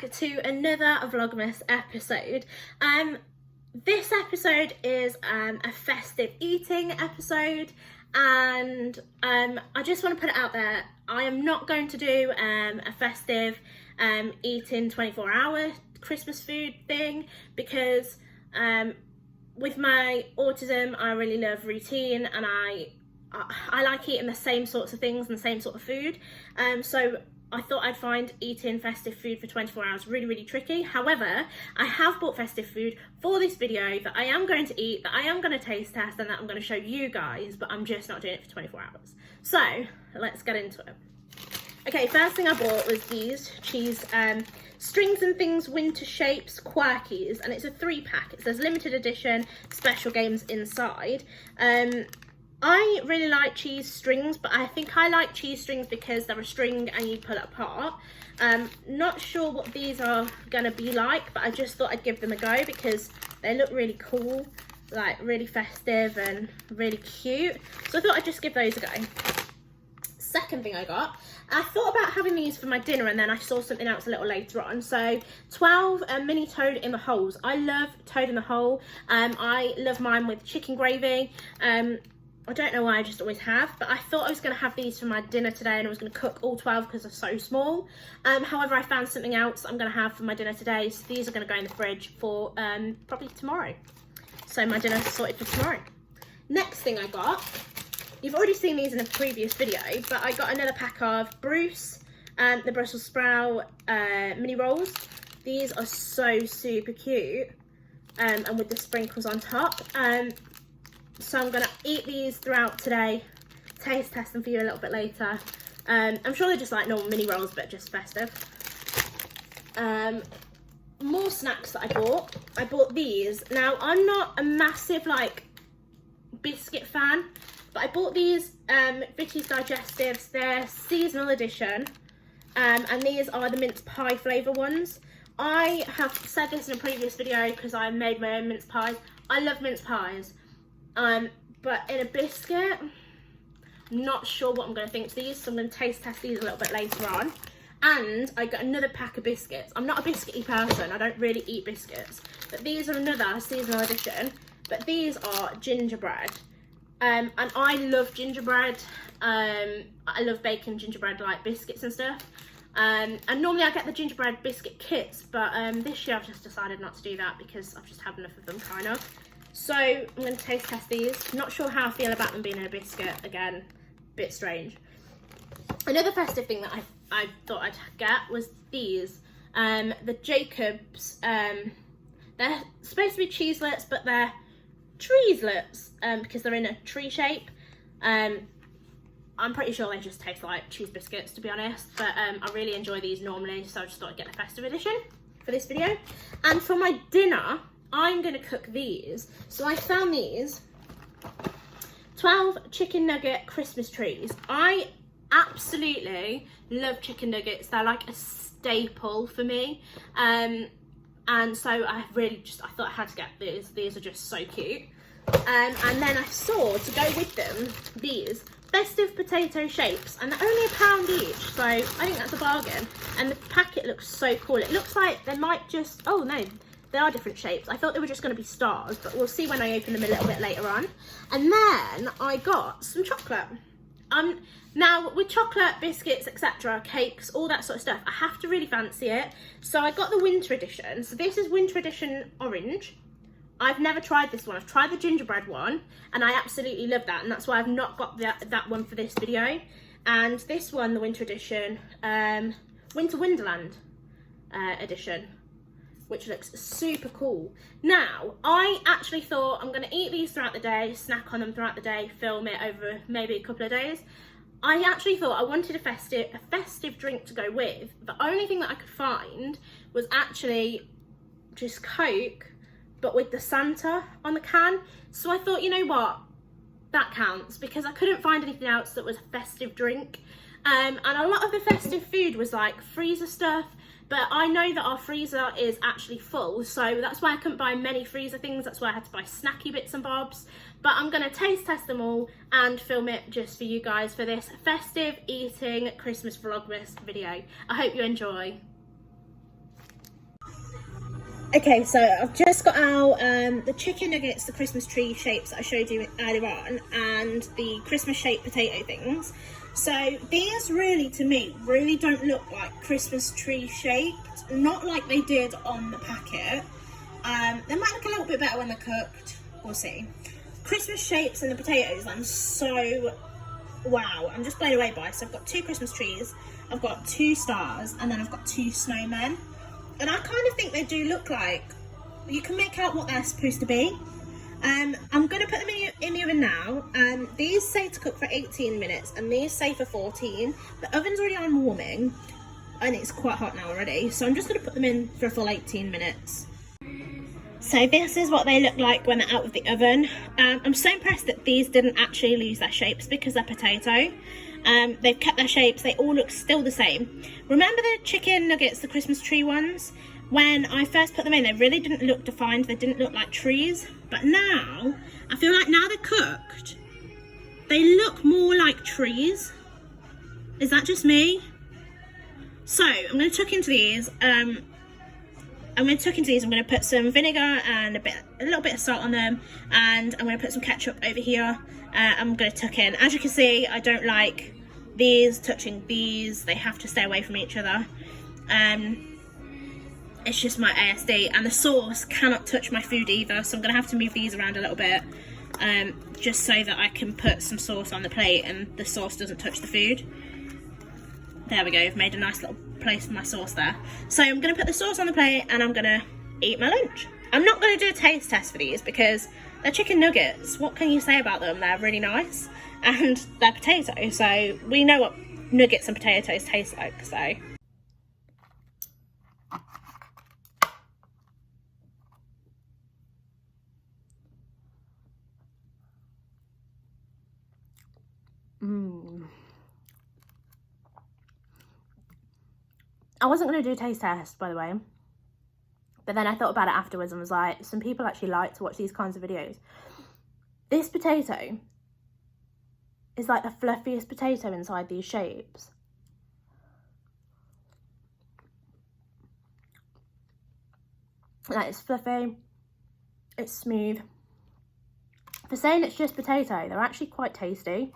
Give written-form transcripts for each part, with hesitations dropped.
back to another Vlogmas episode. This episode is a festive eating episode, and I just want to put it out there, I am not going to do a festive eating 24-hour Christmas food thing, because with my autism I really love routine, and I like eating the same sorts of things and the same sort of food, so I thought I'd find eating festive food for 24 hours really tricky. However, I have bought festive food for this video that I am going to eat, that I am going to taste test, and that I'm going to show you guys, but I'm just not doing it for 24 hours. So let's get into it. Okay, first thing I bought was these cheese strings and things winter shapes quirkies, and it's a 3-pack. It says limited edition, special games inside. I really like cheese strings, but I think I like cheese strings because they're a string and you pull it apart. Not sure what these are going to be like, but I just thought I'd give them a go because they look really cool, like really festive and really cute. So I thought I'd just give those a go. Second thing I got, I thought about having these for my dinner, and then I saw something else a little later on. So 12 mini toad in the holes. I love toad in the hole. I love mine with chicken gravy. I don't know why, I just always have, but I thought I was going to have these for my dinner today, and I was going to cook all 12 because they're so small. However, I found something else I'm going to have for my dinner today, so these are going to go in the fridge for probably tomorrow. So my dinner's sorted for tomorrow. Next thing I got, you've already seen these in a previous video, but I got another pack of Bruce, the Brussels sprout mini rolls. These are so super cute, and with the sprinkles on top. So I'm going to eat these throughout today, taste test them for you a little bit later. I'm sure they're just like normal mini rolls, but just festive. More snacks that I bought. I bought these. Now, I'm not a massive like biscuit fan, but I bought these Biscuits Digestives. They're seasonal edition, and these are the mince pie flavour ones. I have said this in a previous video because I made my own mince pies. I love mince pies. But in a biscuit, I'm not sure what I'm going to think to these, so I'm going to taste test these a little bit later on. And I got another pack of biscuits. I'm not a biscuity person, I don't really eat biscuits, but these are another seasonal edition, but these are gingerbread. And I love gingerbread. I love baking gingerbread like biscuits and stuff. And normally I get the gingerbread biscuit kits, but this year I've just decided not to do that because I've just had enough of them, kind of. So I'm going to taste test these. Not sure how I feel about them being in a biscuit. Again, a bit strange. Another festive thing that I thought I'd get was these. The Jacobs. They're supposed to be cheeselets, but they're treeslets because they're in a tree shape. I'm pretty sure they just taste like cheese biscuits, to be honest. But I really enjoy these normally, so I just thought I'd get a festive edition for this video. And for my dinner, I'm going to cook these. So I found these 12 chicken nugget Christmas trees. I absolutely love chicken nuggets. They're like a staple for me. And so I thought I had to get these. These are just so cute. And then I saw, to go with them, these festive potato shapes, and they're only £1 each, so I think that's a bargain. And the packet looks so cool. It looks like they might just, oh no, they are different shapes. I thought they were just going to be stars, but we'll see when I open them a little bit later on. And then I got some chocolate. Now with chocolate, biscuits, etc., cakes, all that sort of stuff, I have to really fancy it. So I got the winter edition. So this is winter edition orange. I've never tried this one. I've tried the gingerbread one, and I absolutely love that, and that's why I've not got that one for this video. And this one, the winter edition, Winter Wonderland edition, which looks super cool. Now, I actually thought I'm going to eat these throughout the day, snack on them throughout the day, film it over maybe a couple of days. I actually thought I wanted a festive drink to go with. The only thing that I could find was actually just Coke, but with the Santa on the can. So I thought, you know what, that counts, because I couldn't find anything else that was a festive drink. And a lot of the festive food was like freezer stuff, but I know that our freezer is actually full, so that's why I couldn't buy many freezer things. That's why I had to buy snacky bits and bobs. But I'm going to taste test them all and film it just for you guys for this festive eating Christmas Vlogmas video. I hope you enjoy. Okay, so I've just got out the chicken nuggets, the Christmas tree shapes that I showed you earlier on, and the Christmas shaped potato things. So these really, to me, really don't look like Christmas tree shaped, not like they did on the packet. They might look a little bit better when they're cooked, we'll see. Christmas shapes and the potatoes, I'm so, wow, I'm just blown away by. So I've got 2 Christmas trees, I've got 2 stars, and then I've got 2 snowmen. And I kind of think they do look like, you can make out what they're supposed to be. I'm going to put them in the oven now. These say to cook for 18 minutes and these say for 14. The oven's already on warming and it's quite hot now already. So I'm just going to put them in for a full 18 minutes. So this is what they look like when they're out of the oven. I'm so impressed that these didn't actually lose their shapes because they're potato. They've kept their shapes, they all look still the same. Remember the chicken nuggets, the Christmas tree ones? When I first put them in, they really didn't look defined, they didn't look like trees. But now, I feel like now they're cooked, they look more like trees. Is that just me? So, I'm going to tuck into these. I'm going to put some vinegar and a little bit of salt on them, and I'm going to put some ketchup over here. I'm going to tuck in. As you can see, I don't like these touching these. They have to stay away from each other. It's just my ASD, and the sauce cannot touch my food either, so I'm going to have to move these around a little bit, just so that I can put some sauce on the plate and the sauce doesn't touch the food. There we go, I've made a nice little place for my sauce there. So I'm going to put the sauce on the plate and I'm going to eat my lunch. I'm not going to do a taste test for these because they're chicken nuggets. What can you say about them? They're really nice and they're potato, so we know what nuggets and potatoes taste like. So I wasn't going to do a taste test, by the way, but then I thought about it afterwards and was like, some people actually like to watch these kinds of videos. This potato is like the fluffiest potato inside these shapes. Like, it's fluffy, it's smooth. For saying it's just potato, they're actually quite tasty.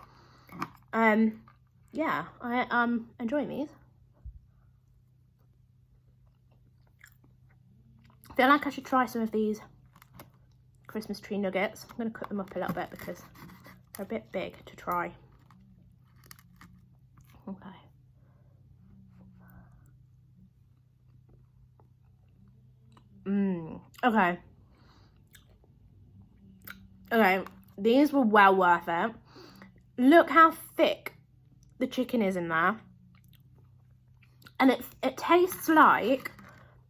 Yeah, I am enjoying these. I feel like I should try some of these Christmas tree nuggets. I'm going to cut them up a little bit because they're a bit big to try. Okay. Okay. Okay, these were well worth it. Look how thick the chicken is in there. And it tastes like,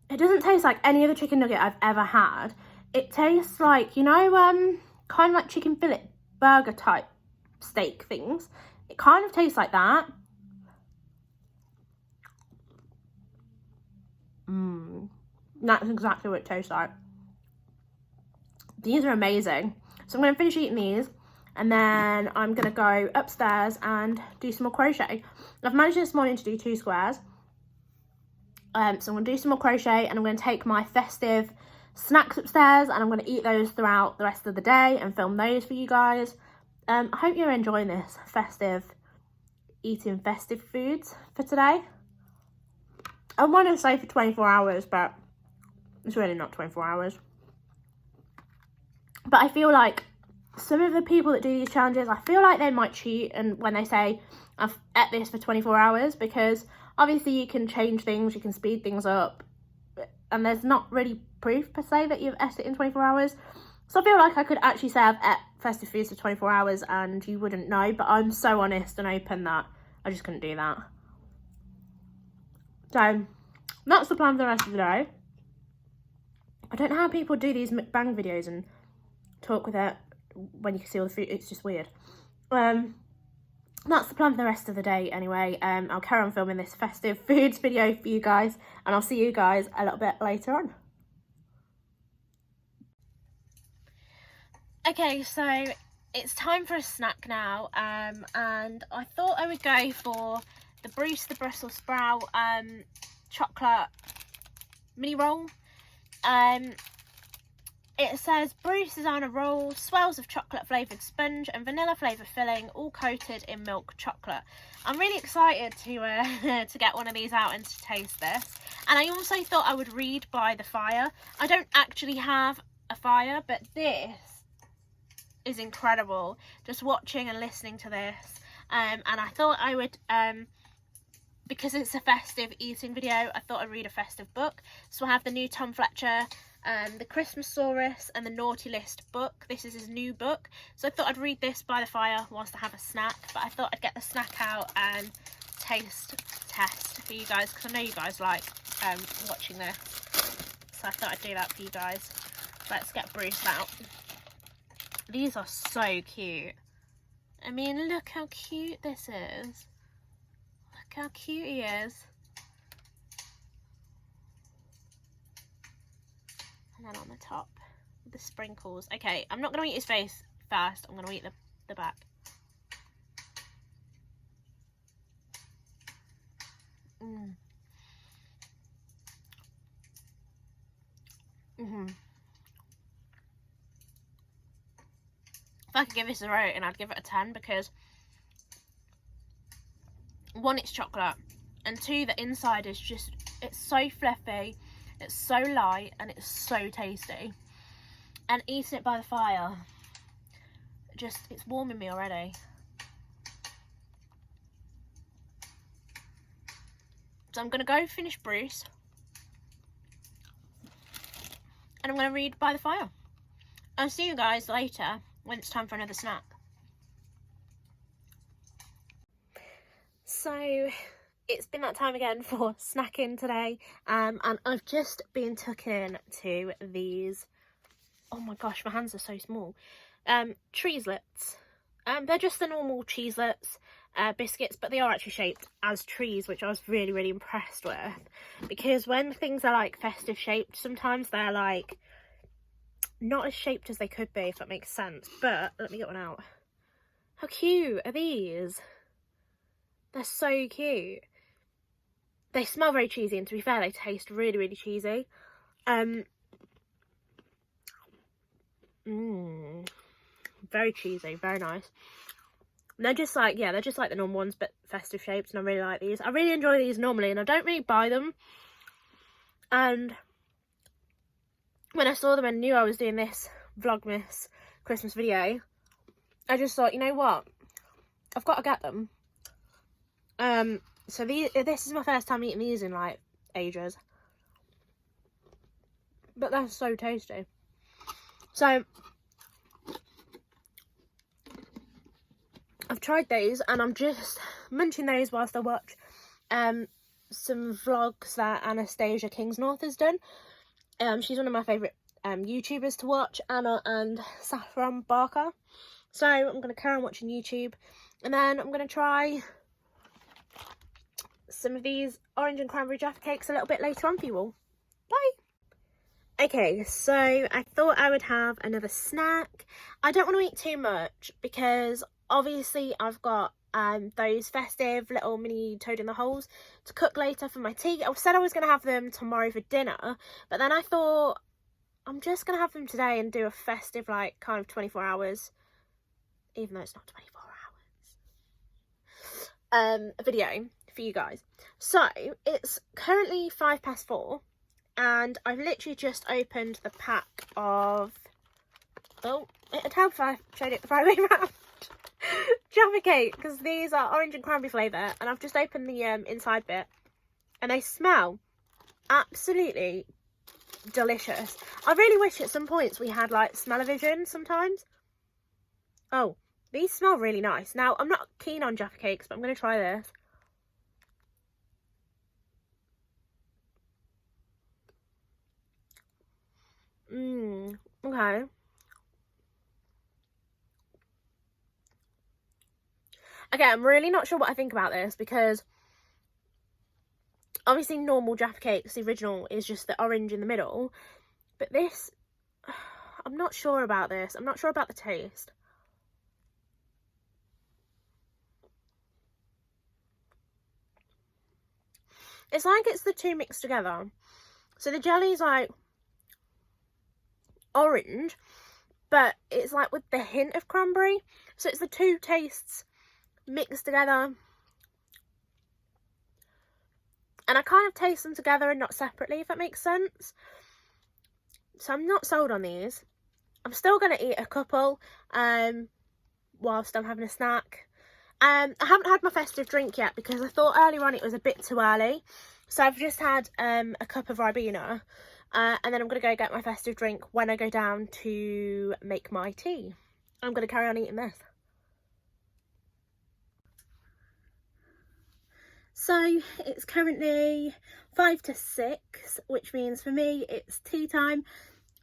it doesn't taste like any other chicken nugget I've ever had. It tastes like, you know, kind of like chicken fillet burger type steak things. It kind of tastes like that. That's exactly what it tastes like. These are amazing. So I'm going to finish eating these and then I'm going to go upstairs and do some more crochet. I've managed this morning to do 2 squares. So I'm going to do some more crochet and I'm going to take my festive snacks upstairs and I'm going to eat those throughout the rest of the day and film those for you guys. I hope you're enjoying this eating festive foods for today. I want to say for 24 hours, but it's really not 24 hours. But I feel like some of the people that do these challenges, I feel like they might cheat and when they say, I've ate this for 24 hours, because obviously you can change things, you can speed things up, and there's not really proof per se that you've ate it in 24 hours. So I feel like I could actually say I've ate festive foods for 24 hours and you wouldn't know, but I'm so honest and open that I just couldn't do that. So that's the plan for the rest of the day. I don't know how people do these mukbang videos and talk with it when you can see all the food. It's just weird. That's the plan for the rest of the day anyway. I'll carry on filming this festive foods video for you guys and I'll see you guys a little bit later on. Okay, so it's time for a snack now, and I thought I would go for the Bruce the Brussels sprout chocolate mini roll. It says Bruce is on a roll, swirls of chocolate flavoured sponge and vanilla flavoured filling, all coated in milk chocolate. I'm really excited to to get one of these out and to taste this. And I also thought I would read by the fire. I don't actually have a fire, but this is incredible. Just watching and listening to this. And I thought I would, because it's a festive eating video, I thought I'd read a festive book. So I have the new Tom Fletcher, the Christmasaurus and the Naughty List book. This is his new book. So I thought I'd read this by the fire whilst I have a snack. But I thought I'd get the snack out and taste test for you guys, because I know you guys like watching this. So I thought I'd do that for you guys. Let's get Bruce out. These are so cute. I mean, look how cute this is. Look how cute he is. And then on the top, the sprinkles. Okay, I'm not going to eat his face first. I'm going to eat the back. If I could give this a rating, I'd give it a 10, because 1, it's chocolate, and 2, the inside is just, it's so fluffy, it's so light, and it's so tasty. And eating it by the fire, just, it's warming me already. So I'm going to go finish Bruce, and I'm going to read by the fire. I'll see you guys later when it's time for another snack. So it's been that time again for snacking today, and I've just been tucking in to these, oh my gosh, my hands are so small, treeslets. They're just the normal cheeselets, biscuits, but they are actually shaped as trees, which I was really, really impressed with, because when things are like festive shaped, sometimes they're like not as shaped as they could be, if that makes sense. But let me get one out. How cute are these? They're so cute. They smell very cheesy, and to be fair, they taste really, really cheesy. Very cheesy, very nice. And they're just like, yeah, they're just like the normal ones, but festive shapes, and I really like these. I really enjoy these normally, and I don't really buy them. And when I saw them and knew I was doing this Vlogmas Christmas video, I just thought, you know what, I've got to get them. So this is my first time eating these in like ages, but they're so tasty. So I've tried those, and I'm just munching those whilst I watch some vlogs that Anastasia Kingsnorth has done. She's one of my favourite YouTubers to watch, Anna and Saffron Barker. So I'm going to carry on watching YouTube, and then I'm going to try some of these orange and cranberry Jaffa Cakes a little bit later on for you all. Bye! Okay, so I thought I would have another snack. I don't want to eat too much, because obviously I've got those festive little mini toad in the holes to cook later for my tea. I said I was going to have them tomorrow for dinner, but then I thought I'm just going to have them today and do a festive, like, kind of 24 hours, even though it's not 24 hours, video for you guys. So it's currently 4:05, and I've literally just opened the pack of, oh, it'd help if I showed it the right way around, Jaffa Cake, because these are orange and cranberry flavour, and I've just opened the inside bit, and they smell absolutely delicious. I really wish at some points we had like smell-o-vision sometimes. Oh, these smell really nice. Now, I'm not keen on Jaffa Cakes, but I'm going to try this. Okay. Okay, I'm really not sure what I think about this, because obviously normal Jaffa Cakes, the original, is just the orange in the middle. But this, I'm not sure about this. I'm not sure about the taste. It's like it's the two mixed together. So the jelly's like orange, but it's like with the hint of cranberry. So it's the two tastes mixed together. And I kind of taste them together and not separately, if that makes sense. So I'm not sold on these. I'm still going to eat a couple whilst I'm having a snack. I haven't had my festive drink yet because I thought earlier on it was a bit too early. So I've just had a cup of Ribena. And then I'm going to go get my festive drink when I go down to make my tea. I'm going to carry on eating this. So it's currently 5 to 6, which means for me it's tea time.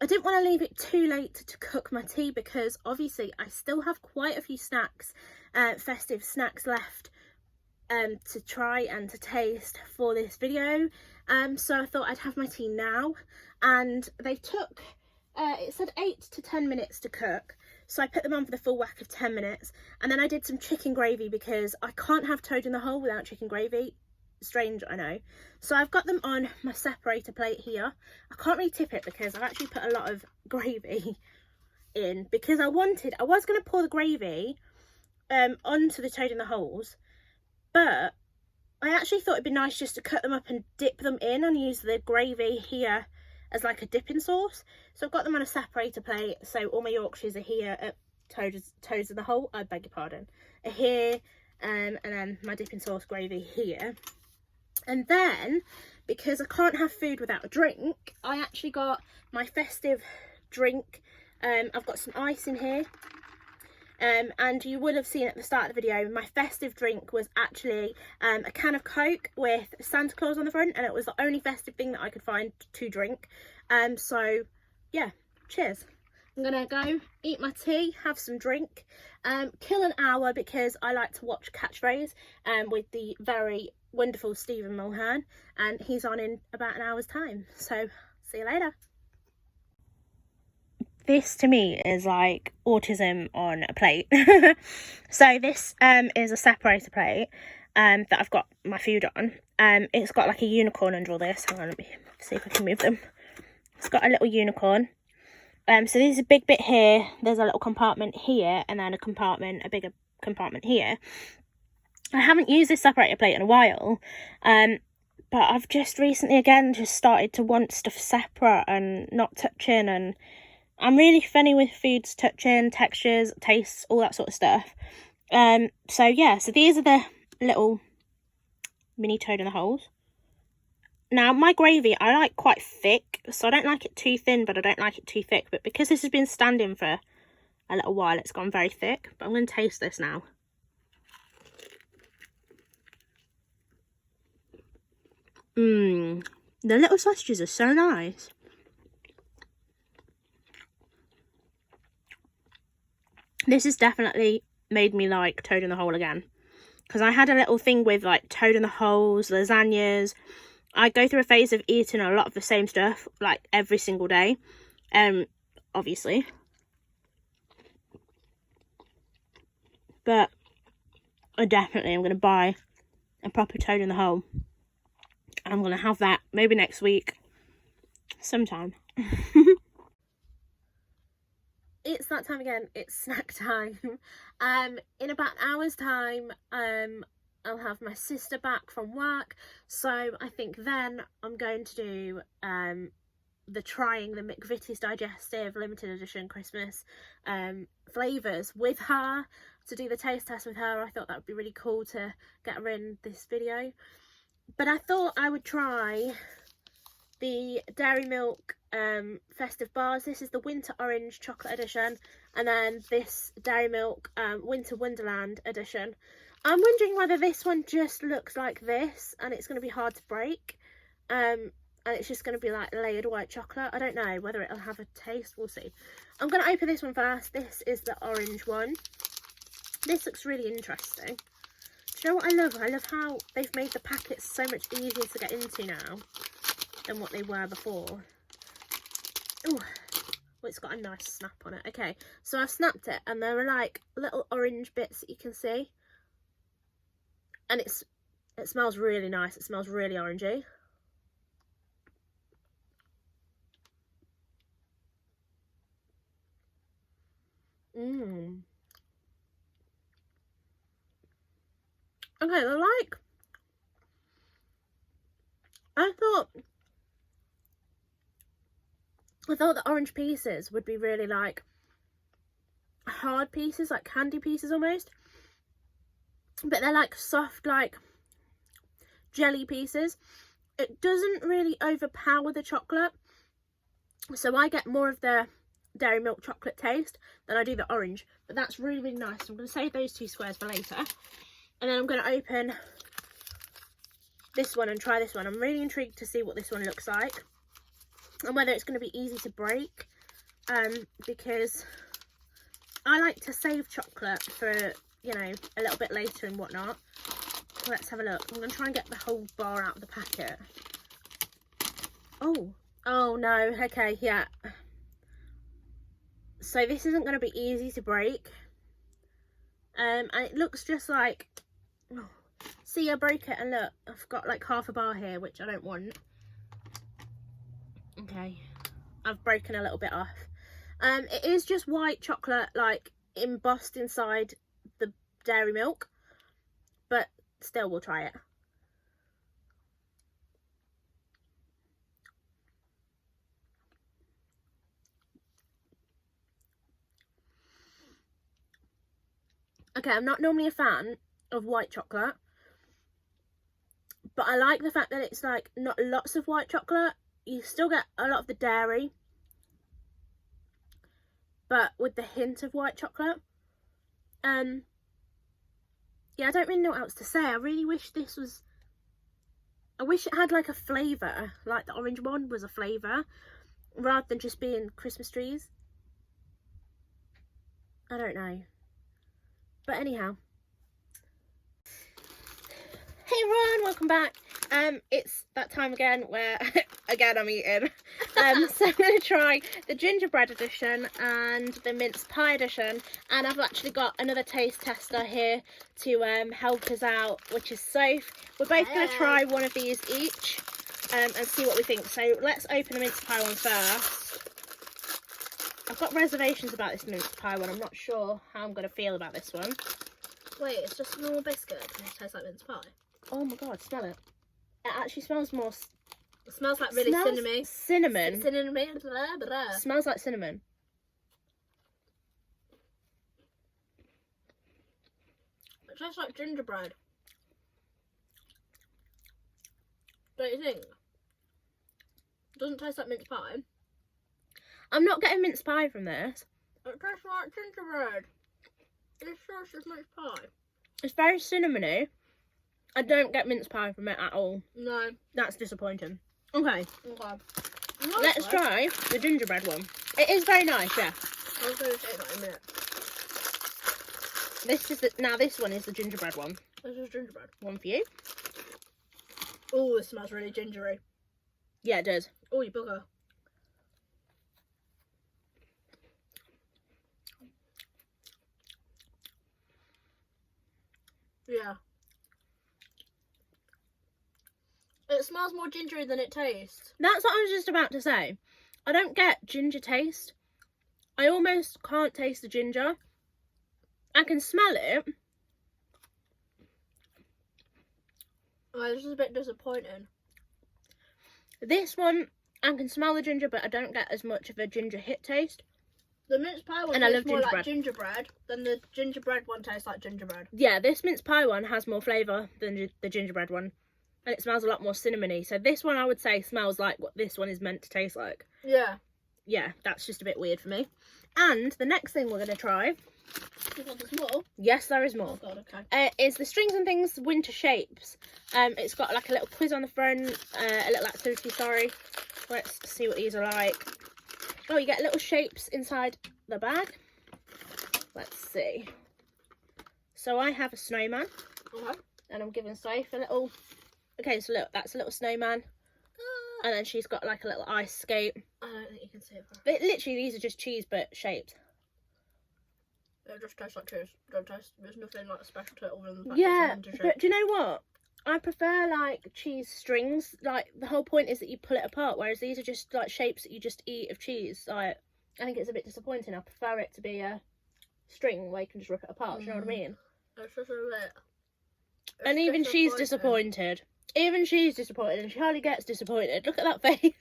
I didn't want to leave it too late to cook my tea because obviously I still have quite a few snacks, festive snacks left to try and to taste for this video. So I thought I'd have my tea now, and they took, it said 8 to 10 minutes to cook. So I put them on for the full whack of 10 minutes, and then I did some chicken gravy because I can't have toad in the hole without chicken gravy. Strange, I know. So I've got them on my separator plate here. I can't really tip it because I've actually put a lot of gravy in because I was going to pour the gravy onto the toad in the holes, but I actually thought it'd be nice just to cut them up and dip them in and use the gravy here as like a dipping sauce. So I've got them on a separator plate, so all my Yorkshires are here at toads in the hole, I beg your pardon, are here, and then my dipping sauce gravy here. And then, because I can't have food without a drink, I actually got my festive drink. I've got some ice in here. And you would have seen at the start of the video, my festive drink was actually a can of Coke with Santa Claus on the front, and it was the only festive thing that I could find to drink. So yeah, cheers. I'm gonna go eat my tea, have some drink, kill an hour because I like to watch Catchphrase with the very wonderful Stephen Mulhern, and he's on in about an hour's time. So see you later. This to me is like autism on a plate. So this is a separator plate that I've got my food on. It's got like a unicorn under all this. Hang on, let me see if I can move them. It's got a little unicorn. So there's a big bit here, there's a little compartment here, and then a bigger compartment here. I haven't used this separator plate in a while, but I've just recently again just started to want stuff separate and not touching, and I'm really funny with foods touching, textures, tastes, all that sort of stuff. So yeah, so these are the little mini toad in the holes. Now my gravy I like quite thick, so I don't like it too thin, but I don't like it too thick. But because this has been standing for a little while, it's gone very thick. But I'm going to taste this now. The little sausages are so nice. This has definitely made me like toad in the hole again. Because I had a little thing with like toad in the holes, lasagnas. I go through a phase of eating a lot of the same stuff like every single day. Obviously. But I definitely am going to buy a proper toad in the hole. I'm going to have that maybe next week. Sometime. It's that time again. It's snack time. In about an hour's time, I'll have my sister back from work. So I think then I'm going to do trying the McVitie's Digestive limited edition Christmas flavours with her, to do the taste test with her. I thought that would be really cool to get her in this video. But I thought I would try the Dairy Milk festive bars. This is the Winter Orange Chocolate Edition, and then this Dairy Milk Winter Wonderland Edition. I'm wondering whether this one just looks like this and it's going to be hard to break, and it's just going to be like layered white chocolate. I don't know whether it'll have a taste. We'll see. I'm going to open this one first. This is the orange one. This looks really interesting. Do you know what I love? I love how they've made the packets so much easier to get into now than what they were before. Oh, well, it's got a nice snap on it. Okay, so I've snapped it, and there are like little orange bits that you can see, and it smells really nice. It smells really orangey. Okay, they're like, I thought the orange pieces would be really like hard pieces, like candy pieces almost, but they're like soft, like jelly pieces. It doesn't really overpower the chocolate, so I get more of the dairy milk chocolate taste than I do the orange, but that's really, really nice. I'm going to save those 2 squares for later, and then I'm going to open this one and try this one. I'm really intrigued to see what this one looks like and whether it's going to be easy to break, because I like to save chocolate for, you know, a little bit later and whatnot. So let's have a look. I'm going to try and get the whole bar out of the packet. Oh no, okay, yeah. So this isn't going to be easy to break. And it looks just like, oh, see, I broke it, and look, I've got like half a bar here, which I don't want. Okay, I've broken a little bit off. It is just white chocolate, like embossed inside the dairy milk, but still, we'll try it. Okay, I'm not normally a fan of white chocolate, but I like the fact that it's like not lots of white chocolate. You still get a lot of the dairy, but with the hint of white chocolate. Yeah, I don't really know what else to say. I really wish this was, I wish it had like a flavour, like the orange one was a flavour, rather than just being Christmas trees. I don't know. But anyhow. Hey everyone, welcome back. It's that time again where, again, I'm eating. So I'm going to try the gingerbread edition and the mince pie edition. And I've actually got another taste tester here to help us out, which is Soph. We're both going to try one of these each and see what we think. So let's open the mince pie one first. I've got reservations about this mince pie one. I'm not sure how I'm going to feel about this one. Wait, it's just a normal biscuit and it tastes like mince pie. Oh my god, smell it. It actually smells more... It smells like really cinnamon. Cinnamon. Cinnamon. Blah, blah. Smells like cinnamon. It tastes like gingerbread. Don't you think? It doesn't taste like mince pie. I'm not getting mince pie from this. It tastes like gingerbread. It's just mince pie. It's very cinnamony. I don't get mince pie from it at all. No. That's disappointing. Okay. Okay. Let's try the gingerbread one. It is very nice, yeah. I was going to say that in a minute. This is now this one is the gingerbread one. This is gingerbread. One for you. Oh, this smells really gingery. Yeah, it does. Oh, you bugger. Yeah. It smells more gingery than it tastes. That's what I was just about to say. I don't get ginger taste. I almost can't taste the ginger. I can smell it. Oh, this is a bit disappointing. This one, I can smell the ginger, but I don't get as much of a ginger hit taste. The mince pie one tastes more like gingerbread than the gingerbread one tastes like gingerbread. Yeah, this mince pie one has more flavour than the gingerbread one. And it smells a lot more cinnamony. So this one, I would say, smells like what this one is meant to taste like. Yeah. Yeah, that's just a bit weird for me. And the next thing we're going to try... You want this more? Yes, there is more. Oh god, okay. Is the Strings and Things Winter Shapes. It's got like a little quiz on the front, a little activity, sorry. Let's see what these are like. Oh, you get little shapes inside the bag. Let's see. So I have a snowman. Okay. And I'm giving Soph a little... Okay, so look, that's a little snowman. And then she's got like a little ice skate. I don't think you can see it. But literally, these are just cheese, but shaped. It just tastes like cheese. There's nothing like special to it other than the fact Yeah, it's but do you know what? I prefer like cheese strings. Like the whole point is that you pull it apart, whereas these are just like shapes that you just eat of cheese. Like I think it's a bit disappointing. I prefer it to be a string where you can just rip it apart. Do you know what I mean? It's just a bit. And even she's disappointed. Even she's disappointed, and she hardly gets disappointed. Look at that face.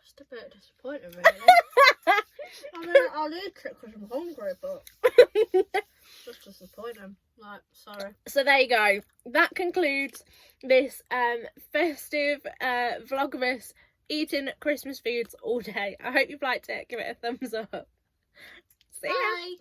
Just a bit disappointed, really. I mean, I'll eat it because I'm hungry, but it's just disappointing. Like, sorry. So there you go. That concludes this festive Vlogmas eating Christmas foods all day. I hope you've liked it. Give it a thumbs up. See ya. Bye.